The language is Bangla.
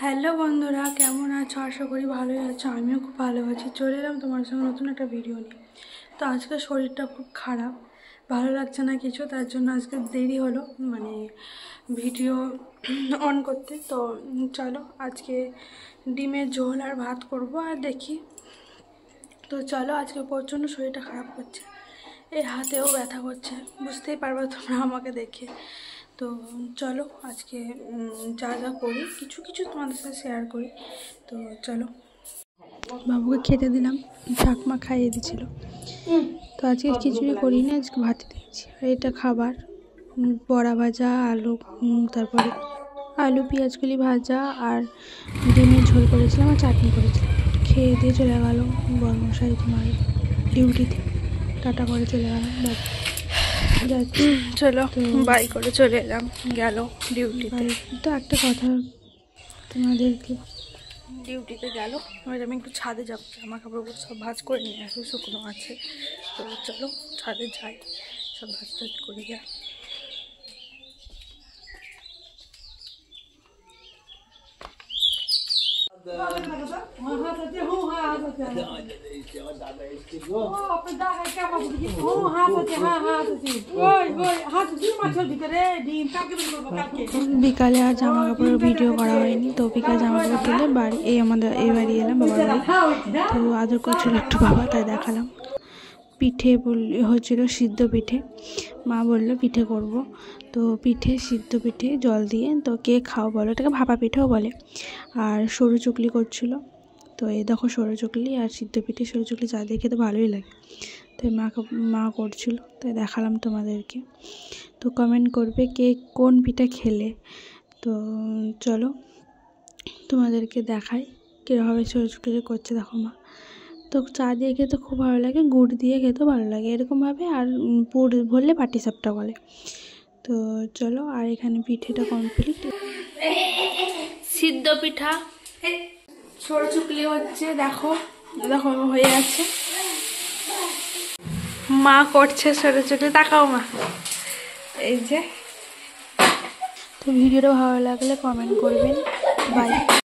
হ্যালো বন্ধুরা, কেমন আছো? আশা করি ভালোই আছো। আমিও খুব ভালো আছি। চলে এলাম তোমার সঙ্গে নতুন একটা ভিডিও নিয়ে। তো আজকে শরীরটা খুব খারাপ, ভালো লাগছে না কিছু, তার জন্য আজকে দেরি হলো ভিডিও অন করতে। তো চলো আজকে ডিমের ঝোল আর ভাত করব আর দেখি। তো চলো, আজকে প্রচণ্ড শরীরটা খারাপ করছে, এই হাতেও ব্যথা করছে, বুঝতেই পারবে তোমরা আমাকে দেখে। তো চলো আজকে যা যা করি কিছু কিছু তোমাদের সাথে শেয়ার করি। তো চলো, বাবুকে খেতে দিলাম, ঠাকমা খাইয়ে দিয়েছিল। তো আজকে খিচুড়ি করিনি, আজকে ভাতে দিয়েছি। আর এটা খাবার বড়া ভাজা, আলু, তারপরে আলু পেঁয়াজগুলি ভাজা আর ডিমের ঝোল করেছিলাম আর চাটনি করেছিলাম। খেয়ে দিয়ে চলে গেল বর্মশাই তোমার ডিউটিতে, টাটা করে চলে গেলাম। যাচ্ছি, চলো বাই করে চলে এলাম, গেল ডিউটিতে। তো একটা কথা তোমাদেরকে, ডিউটিতে গেল, আমি একটু ছাদে যাবো, জামা কাপড় সব ভাঁজ করে নিয়ে আসবো, শুকনো আছে। তো চলো ছাদে যাই, সব ভাঁজ টাজ করে যাই। বিকালে আর জামা কাপড়ের ভিডিও করা হয়নি। তো বিকালে জামা কাপড় তুলে বাড়ি এই বাড়ি এলাম, বাবার বাড়ি। তো আদর করছিল একটু বাবা, তাই দেখালাম। পিঠে হচ্ছিল, সিদ্ধ পিঠে। মা বললো পিঠে করব। তো সিদ্ধ পিঠে জল দিয়ে, তো কে খাও বলো, এটাকে ভাপা পিঠেও বলে। আর সরু চুকলি করছিল। তো এই দেখো সরু চুকলি আর সিদ্ধ পিঠে। সরু চুকলি চা দিয়ে খেতে ভালোই লাগে। তাই মা করছিল, তাই দেখালাম তোমাদেরকে। তো কমেন্ট করবে কে কোন পিঠা খেলে। তো চলো তোমাদেরকে দেখাই কীভাবে সরু চুকলি করছে। দেখো মা, তো চা দিয়ে খেতে খুব ভালো লাগে, গুড় দিয়ে খেতেও ভালো লাগে এরকমভাবে। আর পুর ভরলে পাটিসাপটা বলে। তো চলো, আর এখানে পিঠেটা কমপ্লিট। সিদ্ধ পিঠা, সরু চুকলি হচ্ছে, দেখো দেখো হয়ে আছে। মা করছে সরু চুকলি, তাকাও মা, এই যে। তো ভিডিওটা ভালো লাগলে কমেন্ট করবেন। বাই।